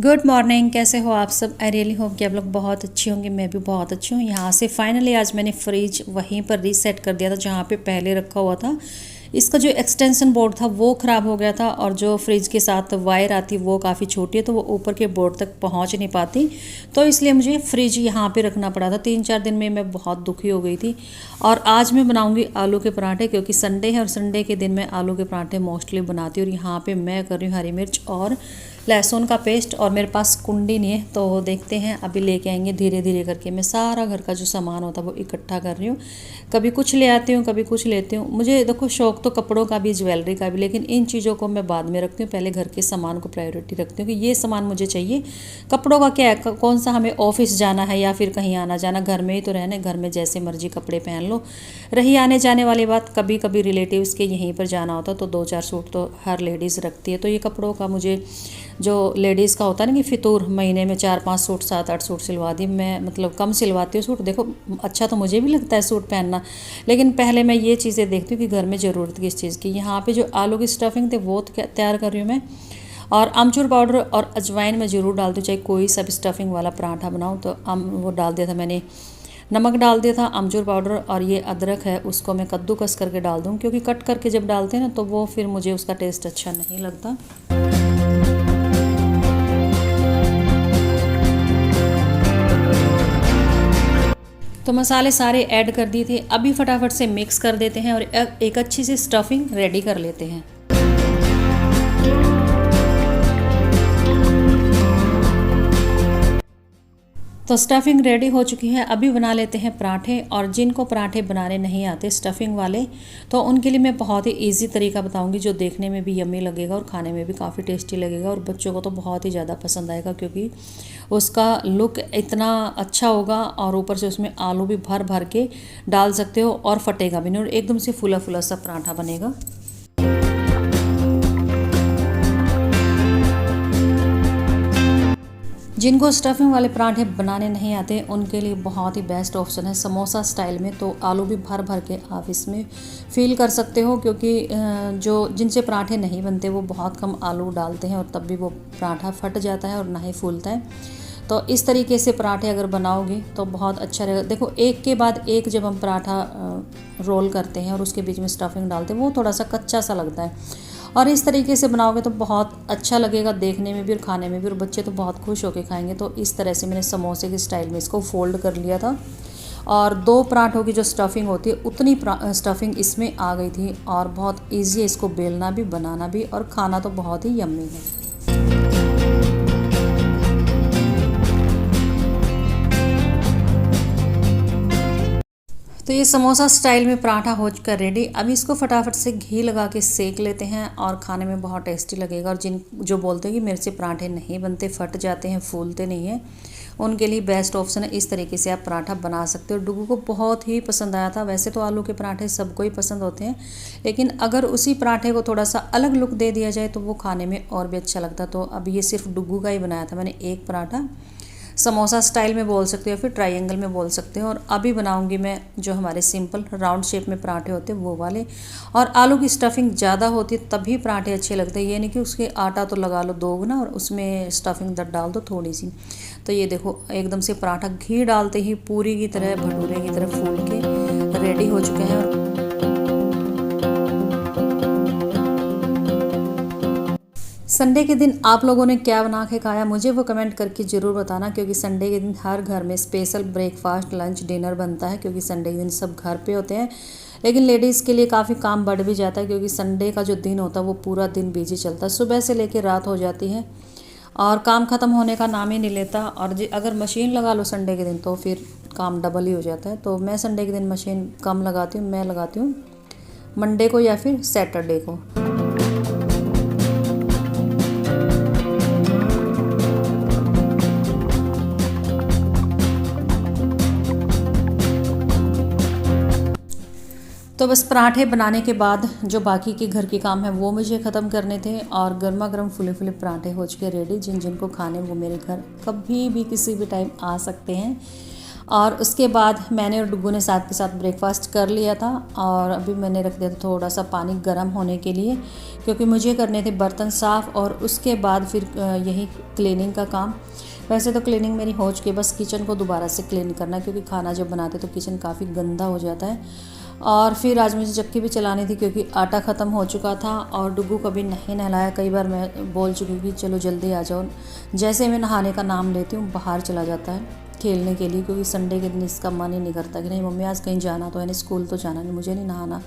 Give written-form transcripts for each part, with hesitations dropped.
Good morning. कैसे हो आप सब? आई रियली होप कि आप लोग बहुत अच्छे होंगे। मैं भी बहुत अच्छी हूँ। यहाँ से फाइनली आज मैंने फ्रिज वहीं पर रीसेट कर दिया था जहाँ पे पहले रखा हुआ था। इसका जो एक्सटेंशन बोर्ड था वो ख़राब हो गया था और जो फ्रिज के साथ वायर आती वो काफ़ी छोटी है तो वो ऊपर के बोर्ड तक पहुँच नहीं पाती, तो इसलिए मुझे फ्रिज यहाँ पे रखना पड़ा था। 3-4 दिन में मैं बहुत दुखी हो गई थी। और आज मैं बनाऊँगी आलू के पराठे, क्योंकि संडे है और संडे के दिन मैं आलू के पराठे मोस्टली बनाती हूँ। और यहाँ पर मैं कर रही हूँ हरी मिर्च और लहसुन का पेस्ट, और मेरे पास कुंडी नहीं है तो देखते हैं अभी लेके आएंगे धीरे धीरे करके। मैं सारा घर का जो सामान होता है वो इकट्ठा कर रही हूँ। कभी कुछ ले आती हूँ, कभी कुछ लेती हूँ। मुझे देखो शौक तो कपड़ों का भी, ज्वेलरी का भी, लेकिन इन चीज़ों को मैं बाद में रखती हूँ। पहले घर के सामान को प्रायोरिटी रखती हूँ कि ये सामान मुझे चाहिए। कपड़ों का क्या है, कौन सा हमें ऑफिस जाना है या फिर कहीं आना जाना, घर में ही तो रहना है। घर में जैसे मर्जी कपड़े पहन लो। रही आने जाने वाली बात, कभी कभी रिलेटिव्स के यहीं पर जाना होता तो 2-4 सूट तो हर लेडीज़ रखती है। तो ये कपड़ों का मुझे, जो लेडीज़ का होता है ना कि फितूर, महीने में 4-5 सूट 7-8 सूट सिलवा दी मैं, मतलब कम सिलवाती हूँ सूट। देखो अच्छा तो मुझे भी लगता है सूट पहनना, लेकिन पहले मैं ये चीज़ें देखती हूँ कि घर में ज़रूरत किस चीज़ की। यहाँ पे जो आलू की स्टफिंग थे वो तैयार कर रही हूँ मैं। और अमचूर पाउडर और अजवाइन में ज़रूर डालती हूँ, चाहे कोई सा भी स्टफिंग वाला पराठा बनाऊँ तो वो डाल दिया था मैंने। नमक डाल दिया था, अमचूर पाउडर, और ये अदरक है उसको मैं कद्दूकस करके डाल दूँ, क्योंकि कट करके जब डालते हैं ना तो वो फिर मुझे उसका टेस्ट अच्छा नहीं लगता। तो मसाले सारे ऐड कर दिए थे। अभी फटाफट से मिक्स कर देते हैं और एक अच्छी सी स्टफिंग रेडी कर लेते हैं। तो स्टफिंग रेडी हो चुकी है। अभी बना लेते हैं पराठे। और जिनको पराठे बनाने नहीं आते स्टफिंग वाले, तो उनके लिए मैं बहुत ही इजी तरीका बताऊंगी, जो देखने में भी यम्मी लगेगा और खाने में भी काफ़ी टेस्टी लगेगा। और बच्चों को तो बहुत ही ज़्यादा पसंद आएगा, क्योंकि उसका लुक इतना अच्छा होगा और ऊपर से उसमें आलू भी भर भर के डाल सकते हो और फटेगा भी नहीं, और एकदम से फूला फूला सा पराठा बनेगा। जिनको स्टफिंग वाले पराठे बनाने नहीं आते उनके लिए बहुत ही बेस्ट ऑप्शन है समोसा स्टाइल में। तो आलू भी भर भर के आप इसमें फील कर सकते हो, क्योंकि जो जिनसे पराठे नहीं बनते वो बहुत कम आलू डालते हैं और तब भी वो पराठा फट जाता है और ना ही फूलता है। तो इस तरीके से पराठे अगर बनाओगे तो बहुत अच्छा रहेगा। देखो एक के बाद एक जब हम पराठा रोल करते हैं और उसके बीच में स्टफिंग डालते हैं वो थोड़ा सा कच्चा सा लगता है, और इस तरीके से बनाओगे तो बहुत अच्छा लगेगा देखने में भी और खाने में भी, और बच्चे तो बहुत खुश होकर खाएंगे। तो इस तरह से मैंने समोसे के स्टाइल में इसको फोल्ड कर लिया था, और 2 पराठों की जो स्टफिंग होती है उतनी स्टफिंग इसमें आ गई थी। और बहुत ईजी है इसको बेलना भी, बनाना भी, और खाना तो बहुत ही यम्मी है। तो ये समोसा स्टाइल में पराठा हो चुका रेडी। अब इसको फटाफट से घी लगा के सेक लेते हैं और खाने में बहुत टेस्टी लगेगा। और जो बोलते हैं कि मेरे से पराठे नहीं बनते, फट जाते हैं, फूलते नहीं हैं, उनके लिए बेस्ट ऑप्शन है। इस तरीके से आप पराठा बना सकते हो। डुगू को बहुत ही पसंद आया था। वैसे तो आलू के पराठे सबको ही पसंद होते हैं, लेकिन अगर उसी पराठे को थोड़ा सा अलग लुक दे दिया जाए तो वो खाने में और भी अच्छा लगता। तो अब ये सिर्फ डुगू का ही बनाया था मैंने एक पराठा, समोसा स्टाइल में बोल सकते हो या फिर ट्रायंगल में बोल सकते हो। और अभी बनाऊंगी मैं जो हमारे सिंपल राउंड शेप में पराठे होते हैं वो वाले। और आलू की स्टफिंग ज़्यादा होती है तभी पराठे अच्छे लगते हैं, ये नहीं कि उसके आटा तो लगा लो 2 गुना और उसमें स्टफिंग डाल दो थोड़ी सी। तो ये देखो एकदम से पराठा घी डालते ही पूरी की तरह, भटूरे की तरह फूल के रेडी हो चुके हैं। संडे के दिन आप लोगों ने क्या बना के खाया मुझे वो कमेंट करके ज़रूर बताना, क्योंकि संडे के दिन हर घर में स्पेशल ब्रेकफास्ट, लंच, डिनर बनता है, क्योंकि संडे के दिन सब घर पे होते हैं। लेकिन लेडीज़ के लिए काफ़ी काम बढ़ भी जाता है, क्योंकि संडे का जो दिन होता है वो पूरा दिन बिजी चलता है, सुबह से लेकर रात हो जाती है और काम ख़त्म होने का नाम ही नहीं लेता। और अगर मशीन लगा लो संडे के दिन तो फिर काम डबल ही हो जाता है। तो मैं संडे के दिन मशीन कम लगाती हूँ, मैं लगाती हूँ मंडे को या फिर सैटरडे को। तो बस पराठे बनाने के बाद जो बाकी के घर के काम है वो मुझे ख़त्म करने थे, और गर्मा गर्म फुले फुले पराठे हो चुके रेडी। जिनको खाने वो मेरे घर कभी भी किसी भी टाइम आ सकते हैं। और उसके बाद मैंने और डुग्गू ने साथ के साथ ब्रेकफास्ट कर लिया था और अभी मैंने रख दिया था थोड़ा सा पानी गर्म होने के लिए, क्योंकि मुझे करने थे बर्तन साफ़ और उसके बाद फिर यही क्लीनिंग का काम। वैसे तो क्लीनिंग मेरी हो चुकी है, बस किचन को दोबारा से क्लीन करना, क्योंकि खाना जब बनाते तो किचन काफ़ी गंदा हो जाता है। और फिर आज मुझे चक्की भी चलानी थी क्योंकि आटा ख़त्म हो चुका था और डुग्गू कभी नहीं नहलाया। कई बार मैं बोल चुकी हूँ कि चलो जल्दी आ जाओ, जैसे मैं नहाने का नाम लेती हूँ बाहर चला जाता है खेलने के लिए, क्योंकि संडे के दिन इसका मन ही नहीं करता कि नहीं मम्मी आज कहीं जाना तो है, नहीं स्कूल तो जाना नहीं, मुझे नहीं नहाना।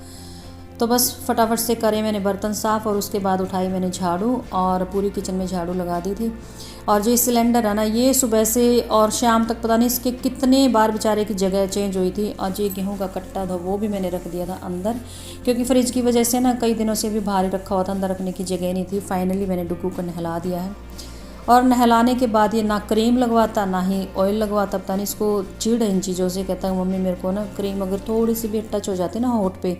तो बस फटाफट से करे मैंने बर्तन साफ़ और उसके बाद उठाई मैंने झाड़ू और पूरी किचन में झाड़ू लगा दी थी। और जो सिलेंडर है ना, ये सुबह से और शाम तक पता नहीं इसके कितने बार बेचारे की जगह चेंज हुई थी। और जो गेहूं का कट्टा था वो भी मैंने रख दिया था अंदर, क्योंकि फ्रिज की वजह से ना कई दिनों से भी बाहर रखा हुआ था, अंदर रखने की जगह नहीं थी। फाइनली मैंने डुग्गू को नहला दिया है और नहलाने के बाद ये ना क्रीम लगवाता ना ही ऑयल लगवाता। पता नहीं इसको चिढ़ है इन चीज़ों से। कहता है मम्मी मेरे को ना क्रीम अगर थोड़ी सी भी टच हो जाती है ना होठ पे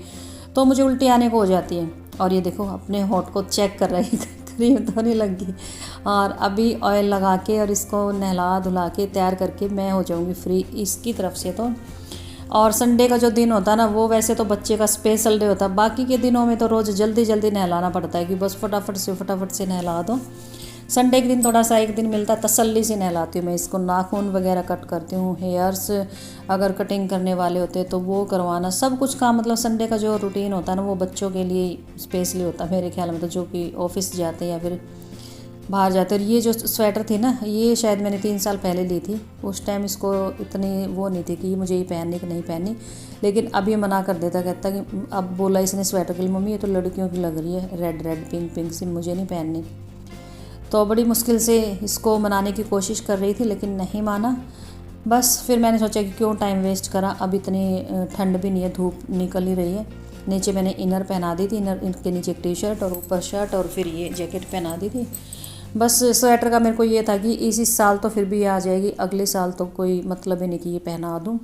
तो मुझे उल्टी आने को हो जाती है। और ये देखो अपने होठ को चेक कर रही है क्रीम तो नहीं लगी। और अभी ऑयल लगा के और इसको नहला धुला के तैयार करके मैं हो जाऊंगी फ्री इसकी तरफ से। तो और संडे का जो दिन होता है ना, वो वैसे तो बच्चे का स्पेशल डे होता है। बाकी के दिनों में तो रोज़ जल्दी जल्दी नहलाना पड़ता है कि बस फटाफट से नहला दो। संडे के दिन थोड़ा सा एक दिन मिलता है, तसल्ली से नहलाती हूँ मैं इसको। नाखून वगैरह कट करती हूँ, हेयर्स अगर कटिंग करने वाले होते तो वो करवाना, सब कुछ काम। मतलब संडे का जो रूटीन होता है ना वो बच्चों के लिए स्पेशली होता है मेरे ख्याल में, तो जो कि ऑफिस जाते हैं या फिर बाहर जाते। और ये जो स्वेटर थी ना, ये शायद मैंने 3 साल पहले ली थी। उस टाइम इसको इतनी वो नहीं थी कि मुझे ये पहननी कि नहीं पहननी, लेकिन अब ये मना कर देता। कहता कि अब बोला इसने स्वेटर के लिए मम्मी ये तो लड़कियों की लग रही है, रेड रेड पिंक पिंक सी, मुझे नहीं पहननी। तो बड़ी मुश्किल से इसको मनाने की कोशिश कर रही थी लेकिन नहीं माना। बस फिर मैंने सोचा कि क्यों टाइम वेस्ट करा, अब इतनी ठंड भी नहीं है, धूप निकल ही रही है। नीचे मैंने इनर पहना दी थी, इनर के नीचे एक टी शर्ट और ऊपर शर्ट और फिर ये जैकेट पहना दी थी। बस स्वेटर का मेरे को ये था कि इसी साल तो फिर भी आ जाएगी, अगले साल तो कोई मतलब ही नहीं कि ये पहना दूँ।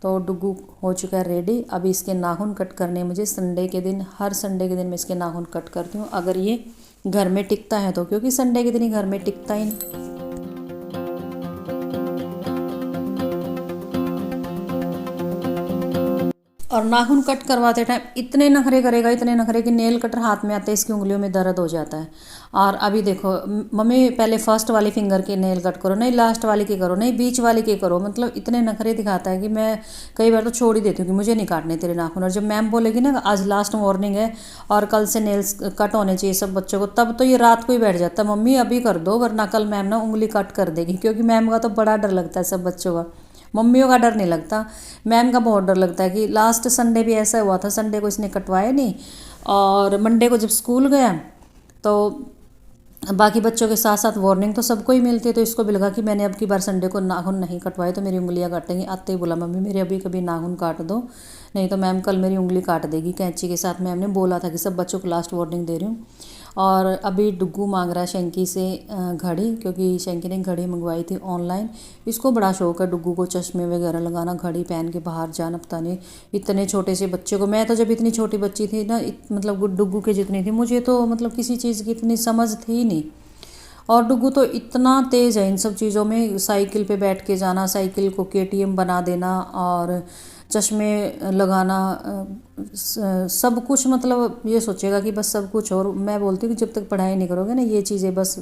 तो डुग्गू हो चुका है रेडी। अभी इसके नाखून कट करने मुझे संडे के दिन, हर संडे के दिन मैं इसके नाखून कट करती हूँ, अगर ये घर में टिकता है तो, क्योंकि संडे के दिन ही घर में टिकता ही नहीं। और नाखून कट करवाते टाइम इतने नखरे करेगा, इतने नखरे कि नेल कटर हाथ में आते हैं इसकी उंगलियों में दर्द हो जाता है। और अभी देखो मम्मी पहले फर्स्ट वाली फिंगर के नेल कट करो, नहीं लास्ट वाली के करो, नहीं बीच वाली के करो। मतलब इतने नखरे दिखाता है कि मैं कई बार तो छोड़ ही देती हूँ कि मुझे नहीं काटने तेरे नाखून। और जब मैम बोलेगी ना आज लास्ट वार्निंग है और कल से नेल्स कट होने चाहिए सब बच्चों को, तब तो ये रात को ही बैठ जाता है मम्मी अभी कर दो वरना कल मैम ना उंगली कट कर देगी। क्योंकि मैम का तो बड़ा डर लगता है सब बच्चों का, मम्मियों का डर नहीं लगता, मैम का बहुत डर लगता है। कि लास्ट संडे भी ऐसा हुआ था, संडे को इसने कटवाया नहीं और मंडे को जब स्कूल गया तो बाकी बच्चों के साथ साथ वार्निंग तो सबको ही मिलती है। तो इसको भी लगा कि मैंने अब की बार संडे को नाखून नहीं कटवाए तो मेरी उंगलियां काटेंगी। आते ही बोला मम्मी मेरे अभी कभी नाखून काट दो, नहीं तो मैम कल मेरी उंगली काट देगी कैंची के साथ। मैम ने बोला था कि सब बच्चों को लास्ट वार्निंग दे रही हूँ। और अभी डुग्गू मांग रहा है शंकी से घड़ी, क्योंकि शंकी ने घड़ी मंगवाई थी ऑनलाइन। इसको बड़ा शौक है डुग्गू को चश्मे वगैरह लगाना, घड़ी पहन के बाहर जाना। पता नहीं इतने छोटे से बच्चे को, मैं तो जब इतनी छोटी बच्ची थी ना, मतलब डुग्गू के जितनी थी, मुझे तो मतलब किसी चीज़ की इतनी समझ थी नहीं। और डुग्गू तो इतना तेज़ है इन सब चीज़ों में, साइकिल पे बैठ के जाना, साइकिल को केटीएम बना देना और चश्मे लगाना, सब कुछ। मतलब ये सोचेगा कि बस सब कुछ। और मैं बोलती हूँ कि जब तक पढ़ाई नहीं करोगे ना ये चीज़ें बस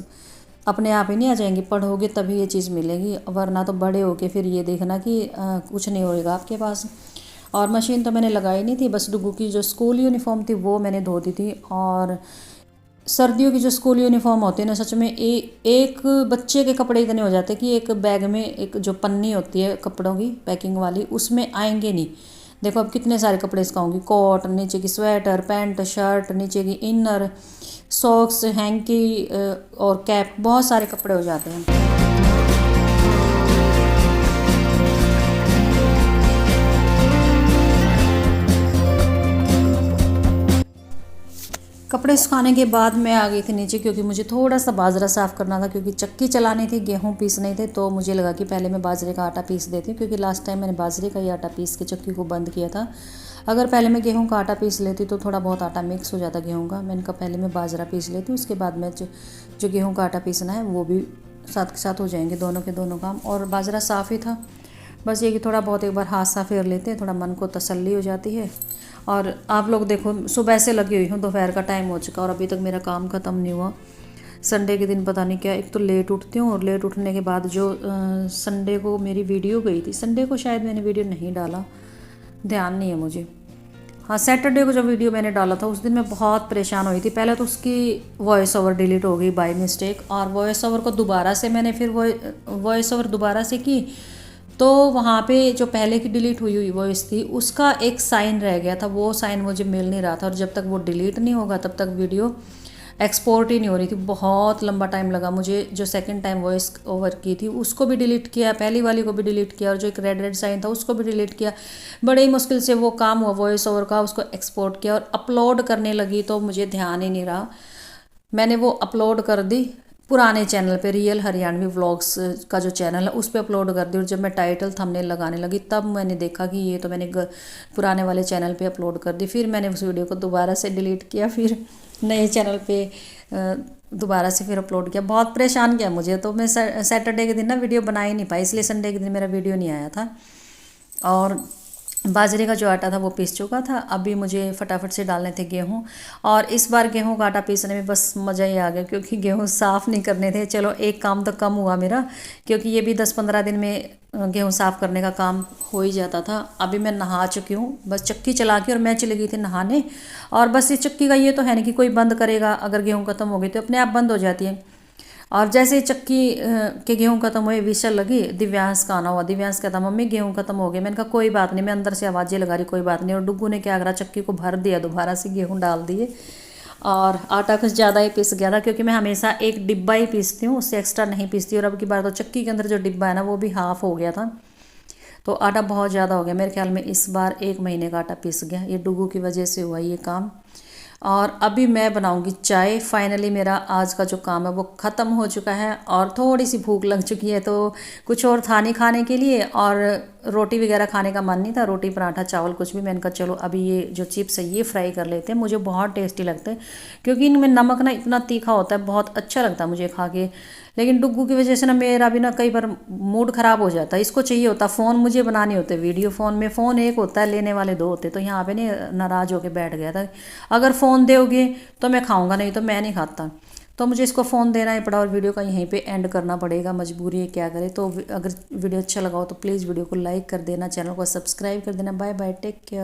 अपने आप ही नहीं आ जाएंगी, पढ़ोगे तभी ये चीज़ मिलेगी, वरना तो बड़े होके फिर ये देखना कि कुछ नहीं होएगा आपके पास। और मशीन तो मैंने लगाई नहीं थी, बस डुग्गू की जो स्कूल यूनिफॉर्म थी वो मैंने धो दी थी। और सर्दियों की जो स्कूल यूनिफॉर्म होती है ना, सच में एक बच्चे के कपड़े इतने हो जाते हैं कि एक बैग में एक जो पन्नी होती है कपड़ों की पैकिंग वाली उसमें आएंगे नहीं। देखो अब कितने सारे कपड़े इसका होंगे, कोट, नीचे की स्वेटर, पैंट शर्ट, नीचे की इनर, सॉक्स, हैंकी और कैप, बहुत सारे कपड़े हो जाते हैं। कपड़े सुखाने के बाद मैं आ गई थी नीचे, क्योंकि मुझे थोड़ा सा बाजरा साफ़ करना था, क्योंकि चक्की चलानी थी, गेहूं पीसने थे। तो मुझे लगा कि पहले मैं बाजरे का आटा पीस देती हूँ, क्योंकि लास्ट टाइम मैंने बाजरे का ही आटा पीस के चक्की को बंद किया था। अगर पहले मैं गेहूं का आटा पीस लेती तो थोड़ा बहुत आटा मिक्स हो जाता गेहूं का। मैंने कहा पहले मैं बाजरा पीस लेती हूँ, उसके बाद मैं जो गेहूँ का आटा पीसना है वो भी साथ के साथ हो जाएंगे, दोनों के दोनों काम। और बाजरा साफ़ ही था बस ये कि थोड़ा बहुत एक बार हाथ सा फेर लेते हैं, थोड़ा मन को तसल्ली हो जाती है। और आप लोग देखो, सुबह से लगी हुई हूँ, दोपहर का टाइम हो चुका और अभी तक मेरा काम ख़त्म नहीं हुआ। संडे के दिन पता नहीं क्या, एक तो लेट उठती हूँ और लेट उठने के बाद जो संडे को मेरी वीडियो गई थी, संडे को शायद मैंने वीडियो नहीं डाला, ध्यान नहीं है मुझे। हाँ, सैटरडे को जो वीडियो मैंने डाला था उस दिन मैं बहुत परेशान हुई थी। पहले तो उसकी वॉइस ओवर डिलीट हो गई बाय मिस्टेक, और वॉइस ओवर को दोबारा से मैंने फिर वॉइस ओवर दोबारा से की, तो वहाँ पे जो पहले की डिलीट हुई हुई वॉइस थी उसका एक साइन रह गया था, वो साइन मुझे मिल नहीं रहा था। और जब तक वो डिलीट नहीं होगा तब तक वीडियो एक्सपोर्ट ही नहीं हो रही थी। बहुत लंबा टाइम लगा मुझे। जो सेकंड टाइम वॉइस ओवर की थी उसको भी डिलीट किया, पहली वाली को भी डिलीट किया, और जो एक रेड रेड साइन था उसको भी डिलीट किया। बड़े ही मुश्किल से वो काम हुआ वॉइस ओवर का, उसको एक्सपोर्ट किया और अपलोड करने लगी तो मुझे ध्यान ही नहीं रहा। मैंने वो अपलोड कर दी पुराने चैनल पे, रियल हरियाणवी व्लॉग्स का जो चैनल है उस पर अपलोड कर दी। और जब मैं टाइटल थंबनेल लगाने लगी तब मैंने देखा कि ये तो मैंने पुराने वाले चैनल पे अपलोड कर दी। फिर मैंने उस वीडियो को दोबारा से डिलीट किया, फिर नए चैनल पे दोबारा से फिर अपलोड किया। बहुत परेशान किया मुझे, तो मैं सैटरडे के दिन ना वीडियो बना ही नहीं पाई, इसलिए संडे के दिन मेरा वीडियो नहीं आया था। और बाजरे का जो आटा था वो पीस चुका था, अभी मुझे फटाफट से डालने थे गेहूँ। और इस बार गेहूँ का आटा पीसने में बस मज़ा ही आ गया, क्योंकि गेहूँ साफ़ नहीं करने थे। चलो एक काम तो कम हुआ मेरा, क्योंकि ये भी 10-15 दिन में गेहूँ साफ़ करने का काम हो ही जाता था। अभी मैं नहा चुकी हूँ, बस चक्की चला के और मैं चली गई थी नहाने। और बस इस चक्की का ये तो है नहीं कि कोई बंद करेगा, अगर गेहूँ ख़त्म हो गई तो अपने आप बंद हो जाती है। और जैसे ही चक्की के गेहूँ खत्म हुए विशल लगी, दिव्यांश का आना हुआ। दिव्यांश कहता मम्मी गेहूँ खत्म हो गए। मैंने कहा कोई बात नहीं, मैं अंदर से आवाज़ें लगा रही, कोई बात नहीं। और डुग्गू ने क्या करा, चक्की को भर दिया, दोबारा से गेहूँ डाल दिए और आटा कुछ ज़्यादा ही पिस गया था, क्योंकि मैं हमेशा एक डिब्बा ही पीसती हूँ, उससे एक्स्ट्रा नहीं पीसती। और अब की बार तो चक्की के अंदर जो डिब्बा है ना वो भी हाफ़ हो गया था, तो आटा बहुत ज़्यादा हो गया। मेरे ख्याल में इस बार 1 महीने का आटा पिस गया, ये डुग्गू की वजह से हुआ ये काम। और अभी मैं बनाऊंगी चाय। फाइनली मेरा आज का जो काम है वो ख़त्म हो चुका है और थोड़ी सी भूख लग चुकी है, तो कुछ और था नहीं खाने के लिए, और रोटी वगैरह खाने का मन नहीं था, रोटी पराठा चावल कुछ भी। मैंने कहा चलो अभी ये जो चिप्स है ये फ्राई कर लेते हैं, मुझे बहुत टेस्टी लगते हैं, क्योंकि इनमें नमक ना इतना तीखा होता है, बहुत अच्छा लगता है मुझे खा के। लेकिन डुग्गू की वजह से ना मेरा भी ना कई बार मूड ख़राब हो जाता है। इसको चाहिए होता फ़ोन, मुझे बनाने होते वीडियो फ़ोन में। फ़ोन एक होता है, लेने वाले 2 होते, तो यहाँ पे नहीं नाराज़ होकर बैठ गया था, अगर फ़ोन दोगे तो मैं खाऊंगा, नहीं तो मैं नहीं खाता। तो मुझे इसको फ़ोन देना ही पड़ा और वीडियो का यहीं पे एंड करना पड़ेगा, मजबूरी है, क्या करें। तो अगर वीडियो अच्छा लगा हो तो प्लीज़ वीडियो को लाइक कर देना, चैनल को सब्सक्राइब कर देना। Bye bye, take care.